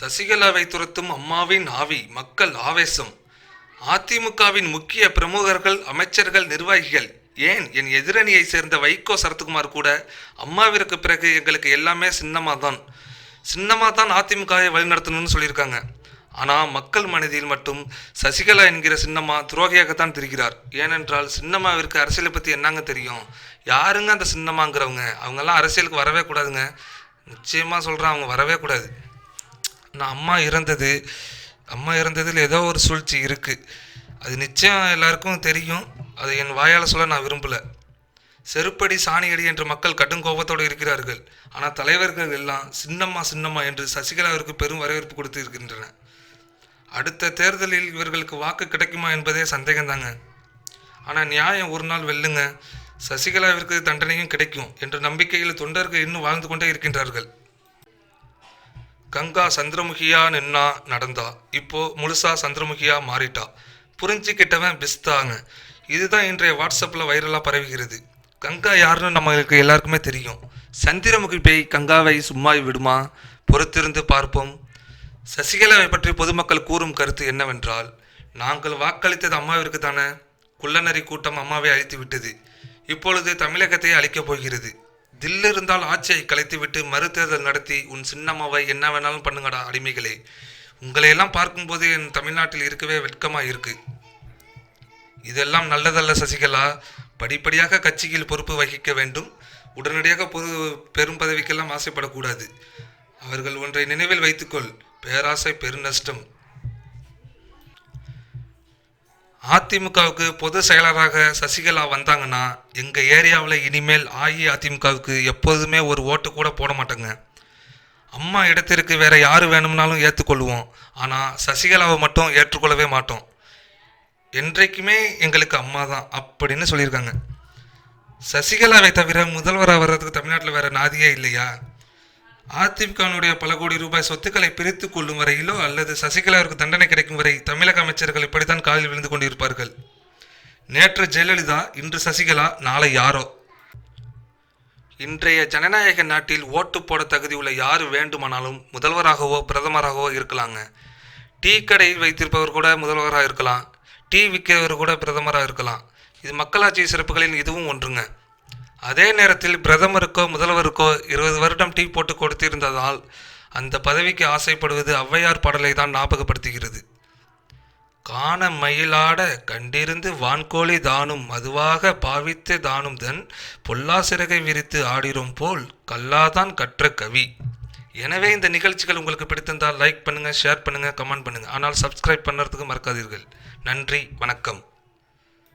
சசிகலாவை துரத்தும் அம்மாவின் ஆவி, மக்கள் ஆவேசம். அதிமுகவின் முக்கிய பிரமுகர்கள், அமைச்சர்கள், நிர்வாகிகள், ஏன் என் எதிரணியை சேர்ந்த வைகோ சரத்குமார் கூட அம்மாவிற்கு பிறகு எங்களுக்கு எல்லாமே சின்னமாக தான் அதிமுகவை வழிநடத்தணும்னு சொல்லியிருக்காங்க. ஆனால் மக்கள் மனதில் மட்டும் சசிகலா என்கிற சின்னம்மா துரோகியாகத்தான் தெரிகிறார். ஏனென்றால் சின்னம்மாவிற்கு அரசியலை பற்றி என்னங்க தெரியும்? யாருங்க அந்த சின்னம்மாங்கிறவங்க? அவங்கெல்லாம் அரசியலுக்கு வரவே கூடாதுங்க. நிச்சயமாக சொல்கிறேன், அவங்க வரவே கூடாது. நான் அம்மா இறந்ததில் ஏதோ ஒரு சூழ்ச்சி இருக்குது. அது நிச்சயம் எல்லாருக்கும் தெரியும். அதை என் வாயால் சொல்ல நான் விரும்பலை. செருப்படி சாணியடி என்று மக்கள் கடும் கோபத்தோடு இருக்கிறார்கள். ஆனால் தலைவர்கள் எல்லாம் சின்னம்மா என்று சசிகலாவிற்கு பெரும் வரவேற்பு கொடுத்து இருக்கின்றன. அடுத்த தேர்தலில் இவர்களுக்கு வாக்கு கிடைக்குமா என்பதே சந்தேகம்தாங்க. ஆனால் நியாயம் ஒரு நாள் வெல்லுங்க. சசிகலாவிற்கு தண்டனையும் கிடைக்கும் என்ற நம்பிக்கையில் தொண்டர்கள் இன்னும் வாழ்ந்து கொண்டே இருக்கின்றார்கள். கங்கா சந்திரமுகியா நின்னா நடந்தா, இப்போ முழுசா சந்திரமுகியா மாறிட்டா. புரிஞ்சுக்கிட்டவன் பிஸ்தாங்க. இதுதான் இன்றைய வாட்ஸ்அப்பில் வைரலாக பரவுகிறது. கங்கா யாருன்னு நம்மளுக்கு எல்லாருக்குமே தெரியும். சந்திரமுகி பேய் கங்காவை சும்மா விடுமா? பொறுத்திருந்து பார்ப்போம். சசிகலாவை பற்றி பொதுமக்கள் கூறும் கருத்து என்னவென்றால், நாங்கள் வாக்களித்தது அம்மாவிற்கு தானே. குள்ளநரி கூட்டம் அம்மாவை அழித்து விட்டது. இப்பொழுது தமிழகத்தை அழிக்கப் போகிறது. தில்லு இருந்தால் ஆட்சியை கலைத்துவிட்டு மறுதேர்தல் நடத்தி உன் சின்னம்மாவை என்ன வேணாலும் பண்ணுங்கடா அடிமைகளே. உங்களையெல்லாம் பார்க்கும்போது என் தமிழ்நாட்டில் இருக்கவே வெட்கமாக இருக்கு. இதெல்லாம் நல்லதல்ல சசிகலா. படிப்படியாக கட்சியில் பொறுப்பு வகிக்க வேண்டும். உடனடியாக பெரும் பதவிக்கெல்லாம் ஆசைப்படக்கூடாது. அவர்கள் ஒன்றை நினைவில் வைத்துக்கொள், பேராசை பெருநஷ்டம். அதிமுகவுக்கு பொது செயலராக சசிகலா வந்தாங்கன்னா எங்கள் ஏரியாவில் இனிமேல் அஇஅதிமுகவுக்கு எப்போதுமே ஒரு ஓட்டு கூட போட மாட்டேங்க. அம்மா இடத்திற்கு வேற யார் வேணும்னாலும் ஏற்றுக்கொள்வோம். ஆனால் சசிகலாவை மட்டும் ஏற்றுக்கொள்ளவே மாட்டோம். என்றைக்குமே எங்களுக்கு அம்மா தான் அப்படின்னு சொல்லியிருக்காங்க. சசிகலாவை தவிர முதல்வராக வர்றதுக்கு தமிழ்நாட்டில் வேற நாதியே இல்லையா? அதிமுகனுடைய பல கோடி ரூபாய் சொத்துக்களை பிரித்து கொள்ளும் வரையிலோ அல்லது சசிகலாவிற்கு தண்டனை கிடைக்கும் வரை தமிழக அமைச்சர்கள் இப்படித்தான் காலில் விழுந்து கொண்டிருப்பார்கள். நேற்று ஜெயலலிதா, இன்று சசிகலா, நாளை யாரோ. இன்றைய ஜனநாயக நாட்டில் ஓட்டு போட தகுதி உள்ள யார் வேண்டுமானாலும் முதல்வராகவோ பிரதமராகவோ இருக்கலாங்க. டீ கடையில் வைத்திருப்பவர் கூட முதல்வராக இருக்கலாம். டீ விற்கிறவர் கூட பிரதமராக இருக்கலாம். இது மக்களாட்சி சிறப்புகளில் இதுவும் ஒன்றுங்க. அதே நேரத்தில் பிரதமருக்கோ முதல்வருக்கோ 20 வருடம் டீ போட்டு கொடுத்திருந்ததால் அந்த பதவிக்கு ஆசைப்படுவது ஔவையார் பாடலை தான் ஞாபகப்படுத்துகிறது. காண மயிலாட கண்டிருந்து வான்கோழி தானும் அதுவாக பாவித்து தானும் தன் பொல்லா சிறகை விரித்து ஆடிரும் போல் கல்லாதான் கற்ற கவி. எனவே இந்த நிகழ்ச்சிகள் உங்களுக்கு பிடித்திருந்தால் லைக் பண்ணுங்கள், ஷேர் பண்ணுங்கள், கமெண்ட் பண்ணுங்கள். ஆனால் சப்ஸ்கிரைப் பண்ணுறதுக்கு மறக்காதீர்கள். நன்றி, வணக்கம்.